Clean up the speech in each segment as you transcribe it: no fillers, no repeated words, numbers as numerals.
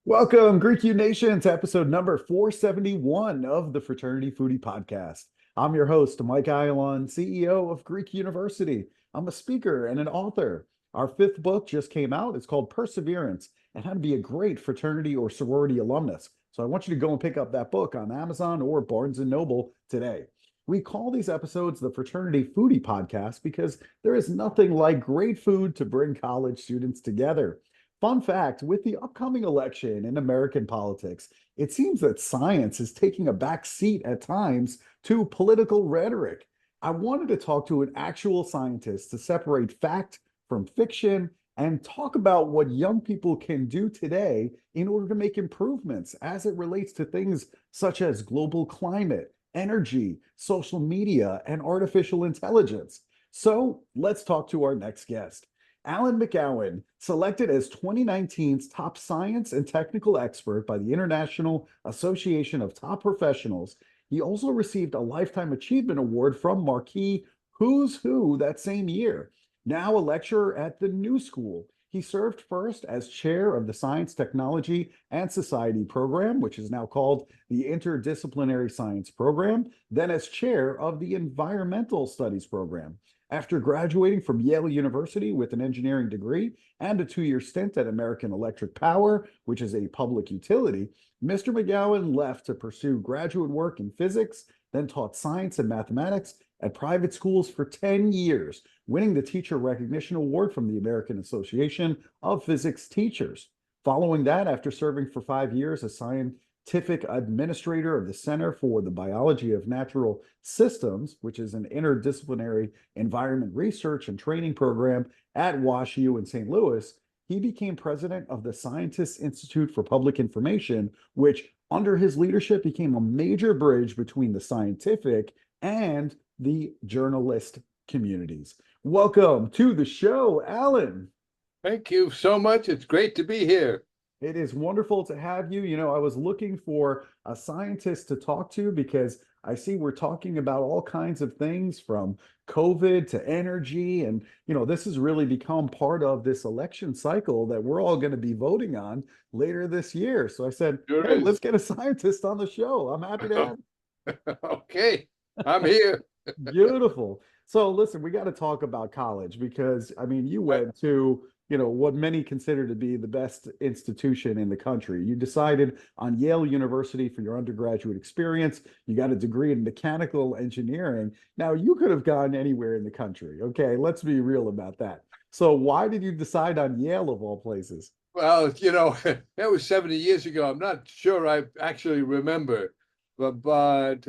Welcome, Greek U Nation, to episode number 471 of the Fraternity Foodie Podcast. I'm your host, Mike Ayalon, CEO of Greek University. I'm a speaker and an author. Our fifth book just came out. It's called Perseverance and How to Be a Great Fraternity or Sorority Alumnus. So I want you to go and pick up that book on Amazon or Barnes & Noble today. We call these episodes the Fraternity Foodie Podcast because there is nothing like great food to bring college students together. Fun fact, with the upcoming election in American politics, it seems that science is taking a back seat at times to political rhetoric. I wanted to talk to an actual scientist to separate fact from fiction and talk about what young people can do today in order to make improvements as it relates to things such as global climate, energy, social media, and artificial intelligence. So let's talk to our next guest. Alan McGowan, selected as 2019's top science and technical expert by the International Association of Top Professionals. He also received a Lifetime Achievement Award from Marquis Who's Who that same year. Now a lecturer at the New School, he served first as chair of the Science, Technology, and Society program, which is now called the Interdisciplinary Science Program, then as chair of the Environmental Studies program. After graduating from Yale University with an engineering degree and a 2-year stint at American Electric Power, which is a public utility, Mr. McGowan left to pursue graduate work in physics, then taught science and mathematics at private schools for 10 years, winning the Teacher Recognition Award from the American Association of Physics Teachers. Following that, after serving for 5 years as scientific administrator of the Center for the Biology of Natural Systems, which is an interdisciplinary environment research and training program at WashU in St. Louis, he became president of the Scientists Institute for Public Information, which under his leadership became a major bridge between the scientific and the journalist communities. Welcome to the show, Alan. Thank you so much. It's great to be here. It is wonderful to have you. You know, I was looking for a scientist to talk to because I see we're talking about all kinds of things from COVID to energy. And, you know, this has really become part of this election cycle that we're all going to be voting on later this year. So I said, hey, let's get a scientist on the show. I'm happy to have you. Okay, I'm here. Beautiful. So listen, we got to talk about college because, I mean, you went to what many consider to be the best institution in the country. You decided on Yale University for your undergraduate experience. You got a degree in mechanical engineering. Now, you could have gone anywhere in the country. Okay, let's be real about that. So why did you decide on Yale of all places? Well, that was 70 years ago. I'm not sure I actually remember, but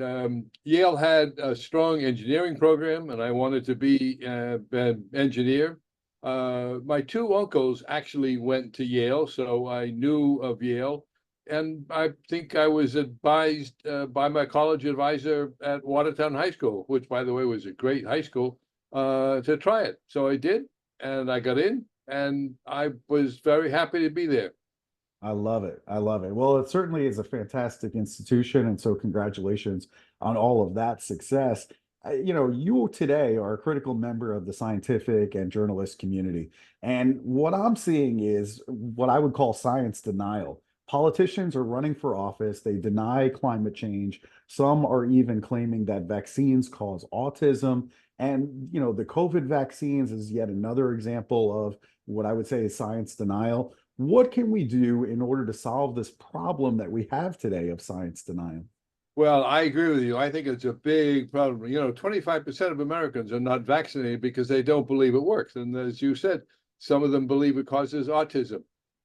Yale had a strong engineering program, and I wanted to be an engineer. My two uncles actually went to Yale, so I knew of Yale. And I think I was advised by my college advisor at Watertown High School, which, by the way, was a great high school, to try it. So I did, and I got in, and I was very happy to be there. I love it. I love it. Well, it certainly is a fantastic institution. And so congratulations on all of that success. You today are a critical member of the scientific and journalist community. And what I'm seeing is what I would call science denial. Politicians are running for office. They deny climate change. Some are even claiming that vaccines cause autism. And, the COVID vaccines is yet another example of what I would say is science denial. What can we do in order to solve this problem that we have today of science denial? Well, I agree with you. I think it's a big problem. 25% of Americans are not vaccinated because they don't believe it works. And as you said, some of them believe it causes autism.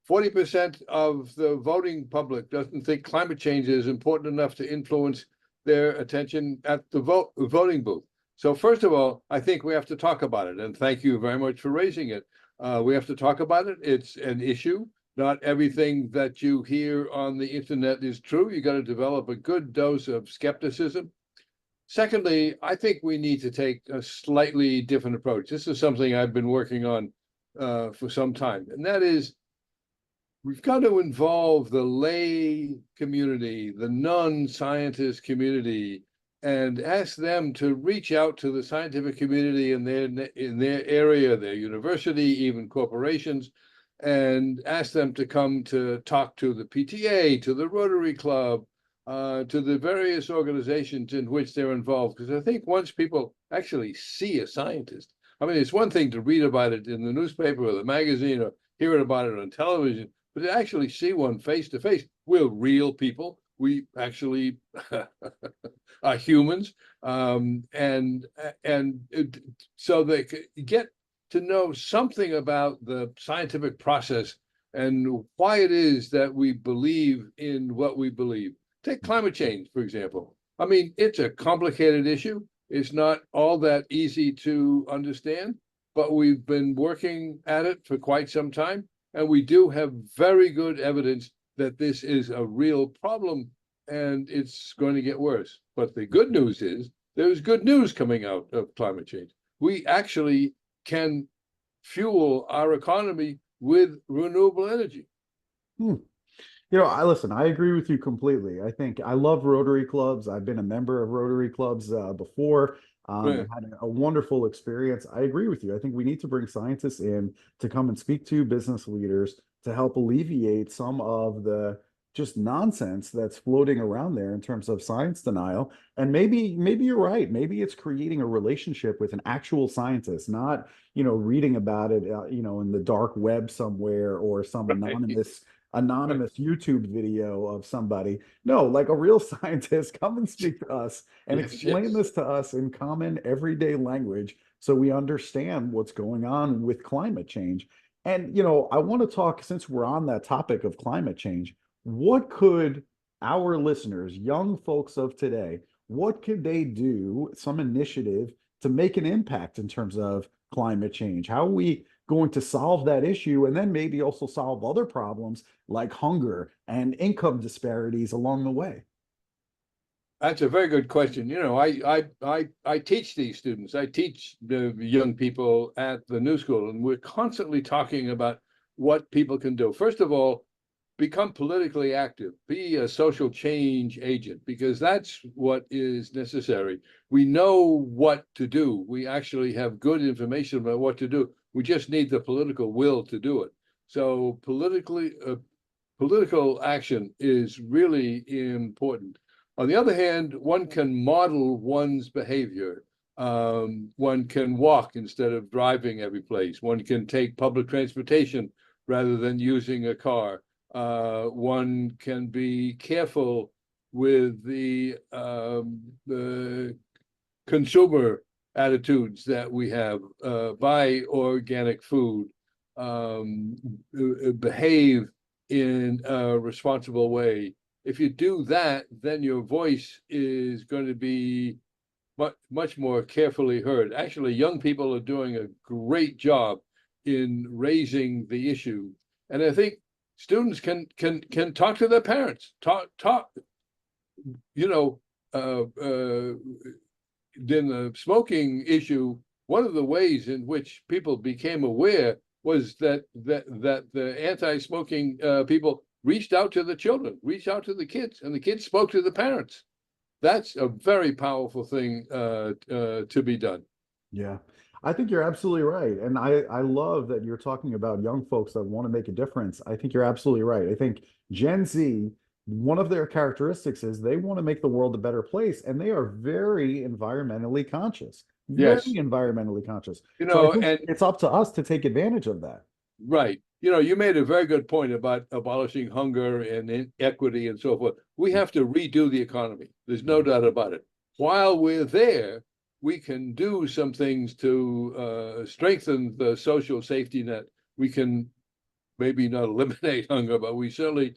40% of the voting public doesn't think climate change is important enough to influence their attention at the voting booth. So first of all, I think we have to talk about it. And thank you very much for raising it. We have to talk about it. It's an issue. Not everything that you hear on the internet is true. You got to develop a good dose of skepticism. Secondly, I think we need to take a slightly different approach. This is something I've been working on for some time, and that is we've got to involve the lay community, the non-scientist community, and ask them to reach out to the scientific community in their area, their university, even corporations, and ask them to come to talk to the PTA, to the Rotary Club, to the various organizations in which they're involved. Because I think once people actually see a scientist, I mean, it's one thing to read about it in the newspaper or the magazine or hear about it on television, but to actually see one face to face, we're real people. We actually are humans, so they get to know something about the scientific process and why it is that we believe in what we believe. Take climate change, for example. I mean, it's a complicated issue. It's not all that easy to understand, but we've been working at it for quite some time. And we do have very good evidence that this is a real problem and it's going to get worse. But the good news is there's good news coming out of climate change. We actually can fuel our economy with renewable energy. Hmm. I agree with you completely. I think I love Rotary clubs. I've been a member of Rotary clubs before. Right. Had a wonderful experience. I agree with you. I think we need to bring scientists in to come and speak to business leaders to help alleviate some of the just nonsense that's floating around there in terms of science denial. And maybe you're right. Maybe it's creating a relationship with an actual scientist, not, reading about it, in the dark web somewhere or some Right. Right. anonymous YouTube video of somebody. No, like a real scientist, come and speak to us and Yes, explain yes. this to us in common everyday language so we understand what's going on with climate change. And, I want to talk, since we're on that topic of climate change, what could our listeners, young folks of today, what could they do, some initiative to make an impact in terms of climate change? How are we going to solve that issue and then maybe also solve other problems like hunger and income disparities along the way? That's a very good question. I teach these students. I teach the young people at the New School, and we're constantly talking about what people can do. First of all, become politically active, be a social change agent, because that's what is necessary. We know what to do. We actually have good information about what to do. We just need the political will to do it. So political action is really important. On the other hand, one can model one's behavior. One can walk instead of driving every place. One can take public transportation rather than using a car. One can be careful with the consumer attitudes that we have. Buy organic food, behave in a responsible way. If you do that, then your voice is going to be much more carefully heard. Actually, young people are doing a great job in raising the issue, and I think students can talk to their parents. Talk. You know, in the smoking issue, one of the ways in which people became aware was that the anti-smoking people reached out to the children, reached out to the kids, and the kids spoke to the parents. That's a very powerful thing to be done. Yeah, I think you're absolutely right. And I love that you're talking about young folks that want to make a difference. I think you're absolutely right. I think Gen Z, one of their characteristics is they want to make the world a better place, and they are very environmentally conscious, very Yes, environmentally conscious. So I think and it's up to us to take advantage of that. right. You made a very good point about abolishing hunger and inequity and so forth. We have to redo the economy. There's no doubt about it. While we're there, we can do some things to strengthen the social safety net. We can maybe not eliminate hunger, but we certainly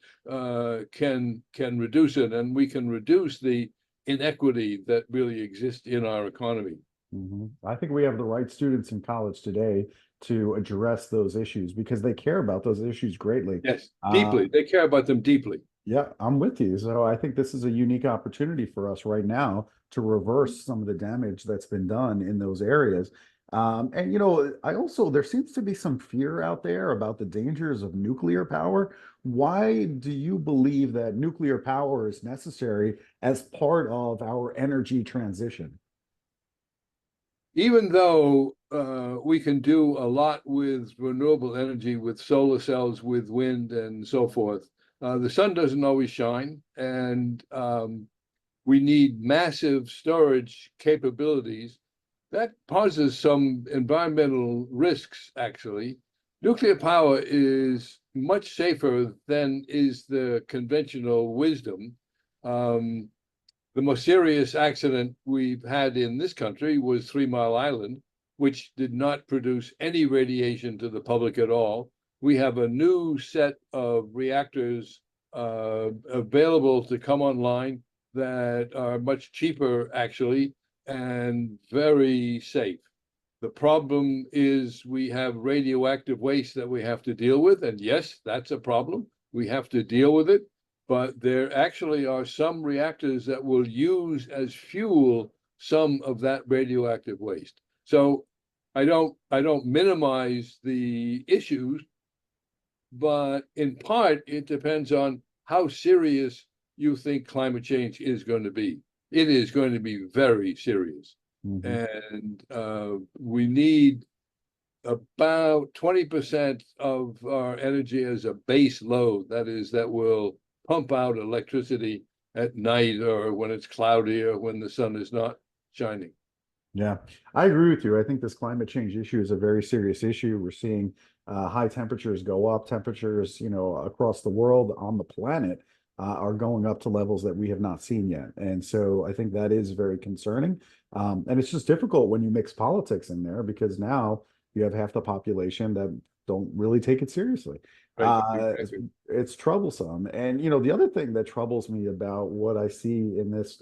can reduce it, and we can reduce the inequity that really exists in our economy. I think we have the right students in college today to address those issues because they care about those issues greatly. Yes, Uh, deeply. They care about them deeply. yeah, I'm with you. So I think this is a unique opportunity for us right now to reverse some of the damage that's been done in those areas. And I also there seems to be some fear out there about the dangers of nuclear power. Why do you believe that nuclear power is necessary as part of our energy transition? Even though we can do a lot with renewable energy, with solar cells, with wind, and so forth, the sun doesn't always shine, and we need massive storage capabilities. That poses some environmental risks, actually. Nuclear power is much safer than is the conventional wisdom. Um, the most serious accident we've had in this country was 3 Mile Island, which did not produce any radiation to the public at all. We have a new set of reactors available to come online that are much cheaper, actually, and very safe. The problem is we have radioactive waste that we have to deal with. And yes, that's a problem. We have to deal with it. But there actually are some reactors that will use as fuel some of that radioactive waste. So I don't minimize the issues, but in part it depends on how serious you think climate change is going to be. It is going to be very serious. Mhm. And we need about 20% of our energy as a base load. That is, that will pump out electricity at night or when it's cloudy or when the sun is not shining. Yeah, I agree with you. I think this climate change issue is a very serious issue. We're seeing high temperatures go up. Temperatures, across the world on the planet are going up to levels that we have not seen yet. And so I think that is very concerning. And it's just difficult when you mix politics in there because now you have half the population that don't really take it seriously. Right, It's, exactly. it's troublesome. And, the other thing that troubles me about what I see in this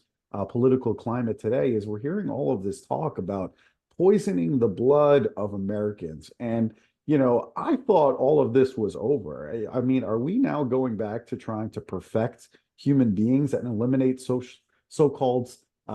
political climate today is we're hearing all of this talk about poisoning the blood of Americans. And, I thought all of this was over. I mean, are we now going back to trying to perfect human beings and eliminate so-called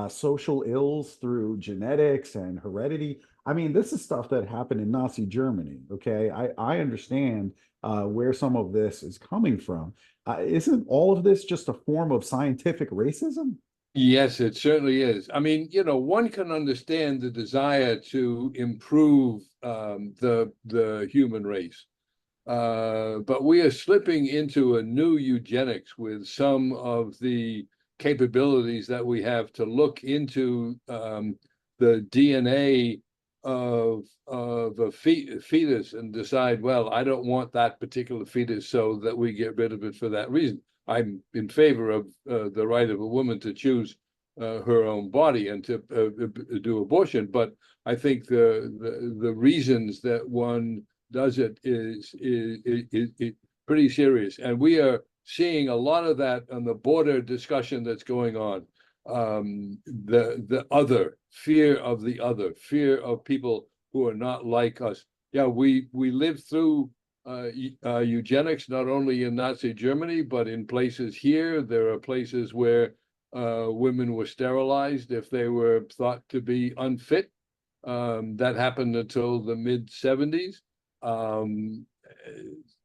social ills through genetics and heredity? I mean, this is stuff that happened in Nazi Germany. Okay. I understand where some of this is coming from. Isn't all of this just a form of scientific racism? Yes, it certainly is. I mean, one can understand the desire to improve the human race. But we are slipping into a new eugenics with some of the capabilities that we have to look into the DNA of a fetus and decide, well, I don't want that particular fetus, so that we get rid of it for that reason. I'm in favor of the right of a woman to choose her own body and to do abortion, but I think the reasons that one does it is pretty serious, and we are seeing a lot of that on the border discussion that's going on. The other, fear of the other, fear of people who are not like us. Yeah, we lived through eugenics not only in Nazi Germany but in places here. There are places where women were sterilized if they were thought to be unfit. That happened until the mid-70s. Um,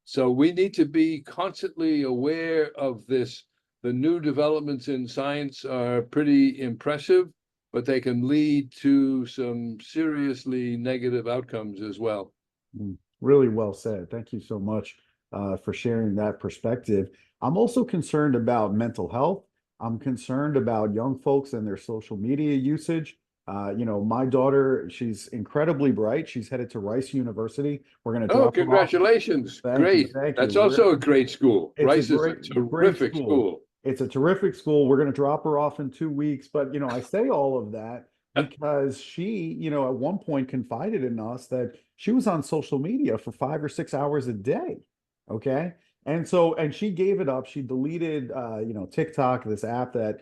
so we need to be constantly aware of this. The new developments in science are pretty impressive, but they can lead to some seriously negative outcomes as well. Really well said. Thank you so much for sharing that perspective. I'm also concerned about mental health. I'm concerned about young folks and their social media usage. My daughter, she's incredibly bright. She's headed to Rice University. We're going to Oh, drop her off. congratulations. Thank you. Great. Thank you. That's also a great school. It's a Rice is a great terrific school. school. It's a terrific school. We're going to drop her off in 2 weeks. But, I say all of that because she, at one point confided in us that she was on social media for 5 or 6 hours a day. Okay. And she gave it up. She deleted, TikTok, this app that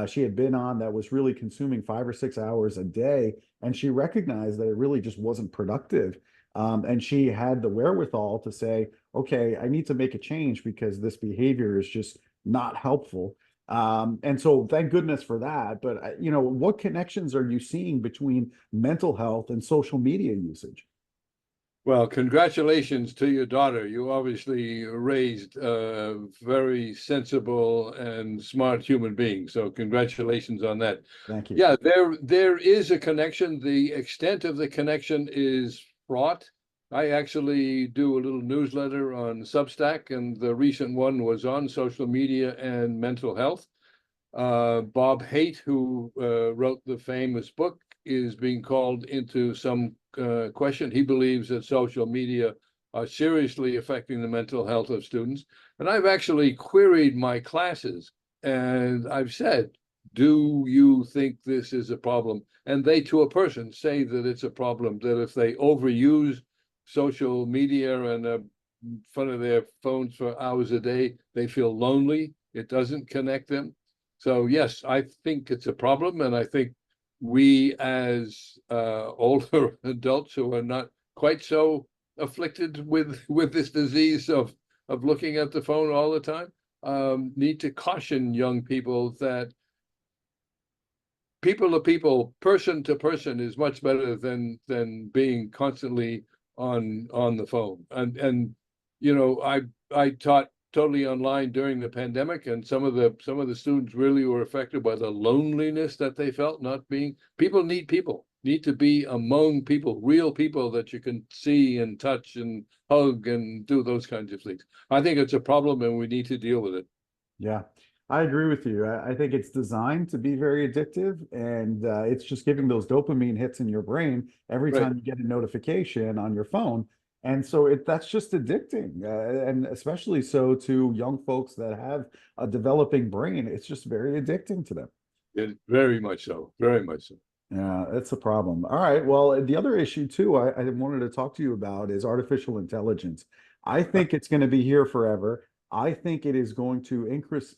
she had been on that was really consuming 5 or 6 hours a day. And she recognized that it really just wasn't productive. And she had the wherewithal to say, okay, I need to make a change because this behavior is just not helpful. And so thank goodness for that. But, what connections are you seeing between mental health and social media usage? Well, congratulations to your daughter. You obviously raised a very sensible and smart human being. So congratulations on that. Thank you. Yeah, there is a connection. The extent of the connection is fraught. I actually do a little newsletter on Substack, and the recent one was on social media and mental health. Bob Haight, who wrote the famous book, is being called into some question. He believes that social media are seriously affecting the mental health of students. And I've actually queried my classes and I've said, do you think this is a problem? And they, to a person, say that it's a problem, that if they overuse social media and in front of their phones for hours a day, they feel lonely. It doesn't connect them. So yes, I think it's a problem, and I think we as older adults who are not quite so afflicted with this disease of looking at the phone all the time need to caution young people that people to people, person to person is much better than being constantly on the phone. And you know, I taught totally online during the pandemic, and some of the students really were affected by the loneliness that they felt, not being people need to be among people, real people that you can see and touch and hug and do those kinds of things. I think it's a problem and we need to deal with it. Yeah, I agree with you. I think it's designed to be very addictive, and it's just giving those dopamine hits in your brain every Right. time you get a notification on your phone. And so that's just addicting, and especially so to young folks that have a developing brain. It's just very addicting to them. Very much so. Very much so. Yeah, that's a problem. All right. Well, the other issue too, I wanted to talk to you about is artificial intelligence. I think it's going to be here forever. I think it is going to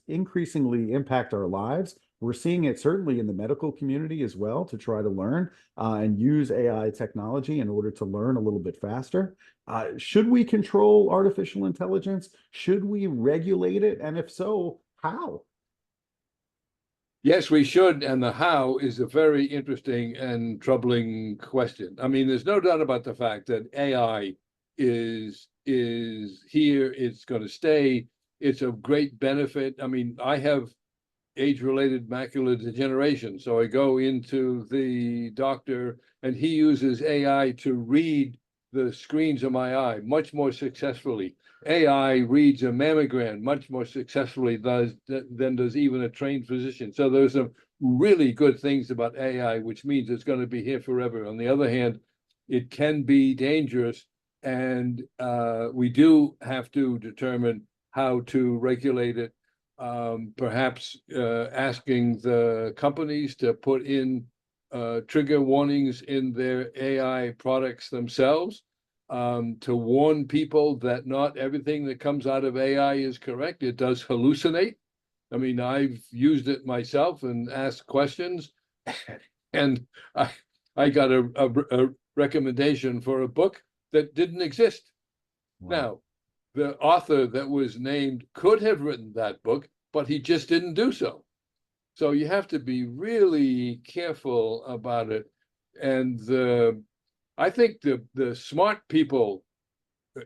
increasingly impact our lives. We're seeing it certainly in the medical community as well to try to learn and use AI technology in order to learn a little bit faster. Should we control artificial intelligence? Should we regulate it? And if so, how? Yes, we should, and the how is a very interesting and troubling question. I mean, there's no doubt about the fact that AI is here, it's going to stay, it's of great benefit. I mean, I have age-related macular degeneration, so I go into the doctor and he uses AI to read the screens of my eye much more successfully. AI reads a mammogram much more successfully than does even a trained physician. So there's some really good things about AI, which means it's going to be here forever. On the other hand, it can be dangerous, and we do have to determine how to regulate it. Perhaps asking the companies to put in trigger warnings in their AI products themselves, to warn people that not everything that comes out of AI is correct. It does hallucinate. I mean, I've used it myself and asked questions, and I got a recommendation for a book that didn't exist. Wow. Now, the author that was named could have written that book, but he just didn't do so. So you have to be really careful about it. And I think the smart people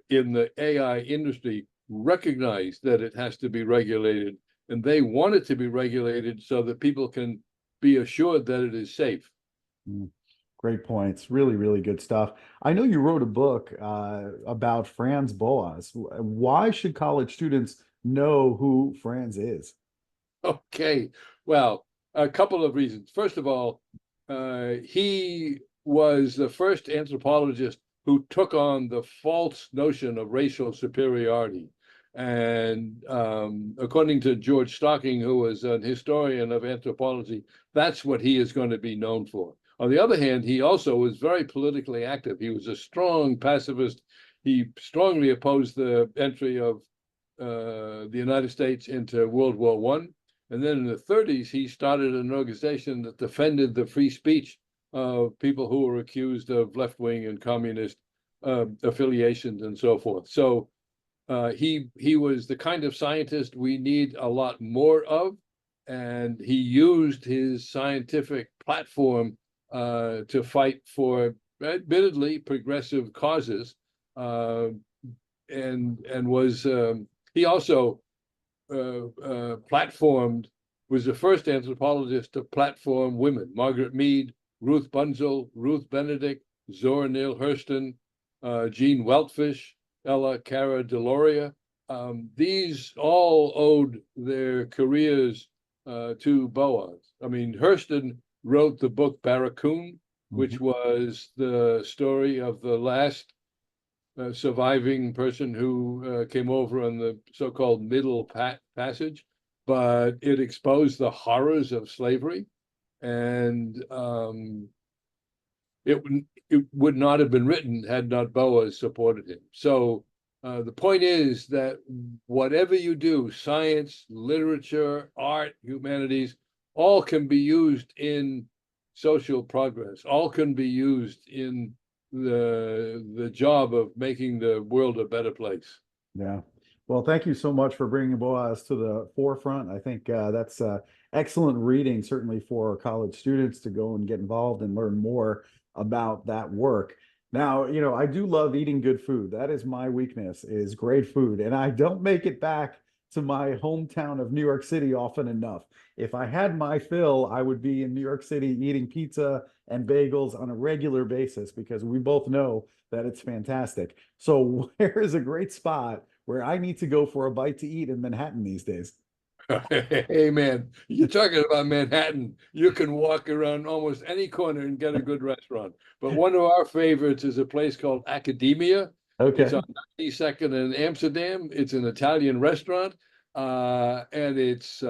in the AI industry recognize that it has to be regulated, and they want it to be regulated so that people can be assured that it is safe. Mm. Great points. Really, really good stuff. I know you wrote a book about Franz Boas. Why should college students know who Franz is? Okay, well, a couple of reasons. First of all, he was the first anthropologist who took on the false notion of racial superiority. And according to George Stocking, who was an historian of anthropology, that's what he is going to be known for. On the other hand, he also was very politically active. He was a strong pacifist. He strongly opposed the entry of the United States into World War I. And then in the 30s, he started an organization that defended the free speech of people who were accused of left-wing and communist affiliations and so forth. So he was the kind of scientist we need a lot more of, and he used his scientific platform to fight for admittedly progressive causes. uh, and was he also platformed, was the first anthropologist to platform women: Margaret Mead, Ruth Bunzel, Ruth Benedict, Zora Neale Hurston, Jean Weltfish, Ella Cara Deloria. These all owed their careers to Boas. I mean, Hurston wrote the book Barracoon, which was the story of the last surviving person who came over on the so-called Middle Passage, but it exposed the horrors of slavery, and it would not have been written had not Boas supported him. So the point is that whatever you do, science, literature, art, humanities, all can be used in social progress, all can be used in the job of making the world a better place. Yeah. Well, thank you so much for bringing Boaz to the forefront. I think that's excellent reading, certainly for our college students to go and get involved and learn more about that work. Now, I do love eating good food. That is my weakness, is great food. And I don't make it back to my hometown of New York City often enough. If I had my fill, I would be in New York City eating pizza and bagels on a regular basis because we both know that it's fantastic. So where is a great spot where I need to go for a bite to eat in Manhattan these days? Hey man, you're talking about Manhattan. You can walk around almost any corner and get a good restaurant. But one of our favorites is a place called Academia. It's Okay. on 92nd in Amsterdam. It's an Italian restaurant, and it's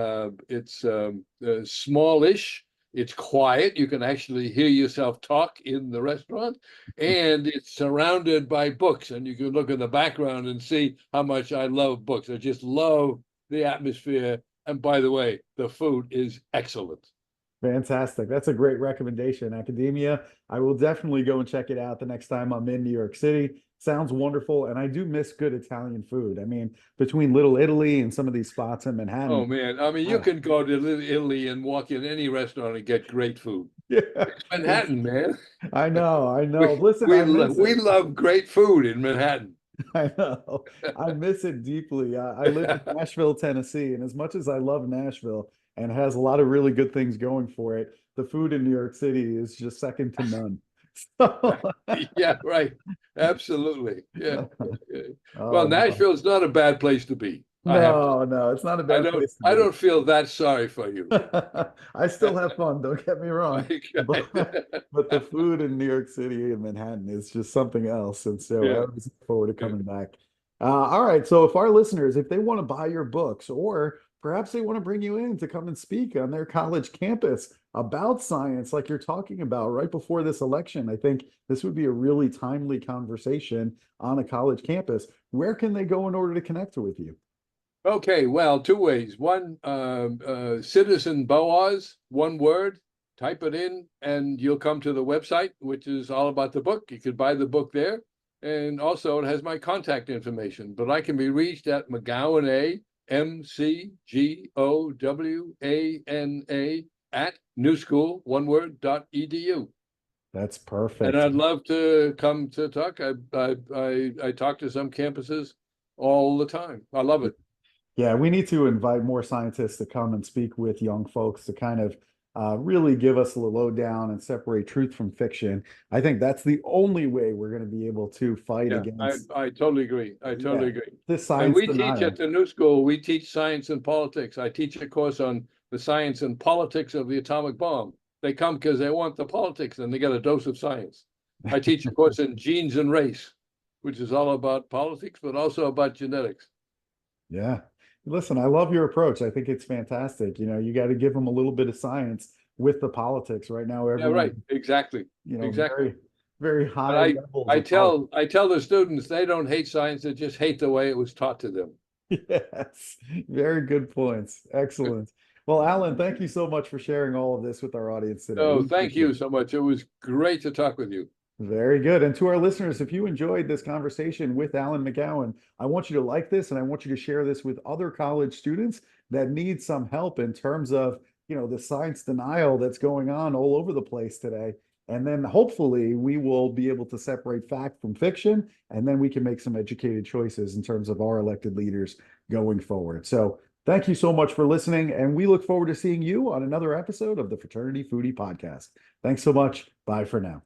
smallish. It's quiet. You can actually hear yourself talk in the restaurant, and it's surrounded by books. And you can look in the background and see how much I love books. I just love the atmosphere. And by the way, the food is excellent. Fantastic. That's a great recommendation. Academia. I will definitely go and check it out the next time I'm in New York City. Sounds wonderful. And I do miss good Italian food. I mean, between Little Italy and some of these spots in Oh Manhattan. man, I mean, you Ah, can go to Italy and walk in any restaurant and get great food. yeah, It's it's, Manhattan, man. I know, I know. We Listen, we I miss we it. love great food in Manhattan. I know. I miss it deeply. I live in Nashville, Tennessee, and as much as I love Nashville and has a lot of really good things going for it, the food in New York City is just second to none. So, Yeah, right. Absolutely. Yeah. Yeah. Well, oh no. Nashville's not a bad place to be. I have to. No, no, it's not a bad place to I be. don't feel that sorry for you. I still have fun, don't get me wrong. But Okay. but the food in New York City and Manhattan is just something else. And so I Yeah. always look forward to Yeah. coming back. All right. So if our listeners, if they want to buy your books, or perhaps they want to bring you in to come and speak on their college campus about science, like you're talking about right before this election, I think this would be a really timely conversation on a college campus. Where can they go in order to connect with you? Okay, well, two ways. One, Citizen Boaz, one word, type it in, and you'll come to the website, which is all about the book. You could buy the book there. And also, it has my contact information, but I can be reached at McGowan A, McGowana at New School, one word, .edu. That's And perfect. I'd love to come to talk. I talk to some campuses all the time. I love it. Yeah, we need to invite more scientists to come and speak with young folks to kind of really give us the lowdown and separate truth from fiction. I think that's the only way we're going to be able to fight Yeah, against, I totally agree. I yeah, totally agree. this And science we teach at denial. the New School, we teach science and politics. I teach a course on the science and politics of the atomic bomb. They come because they want the politics and they get a dose of science. I teach a course in genes and race, which is all about politics, but also about genetics. Yeah. Listen, I love your approach. I think it's fantastic. You got to give them a little bit of science with the politics. Right now, Yeah, right. everyone, Exactly. Exactly. very, very And high levels I of politics. tell I tell the students they don't hate science, they just hate the way it was taught to them. Yes, very good points. Excellent. Well, Alan, thank you so much for sharing all of this with our audience today. So We thank appreciate you it. so much. It was great to talk with you. Very good. And to our listeners, if you enjoyed this conversation with Alan McGowan, I want you to like this and I want you to share this with other college students that need some help in terms of, the science denial that's going on all over the place today. And then hopefully we will be able to separate fact from fiction, and then we can make some educated choices in terms of our elected leaders going forward. So thank you so much for listening, and we look forward to seeing you on another episode of the Fraternity Foodie Podcast. Thanks so much. Bye for now.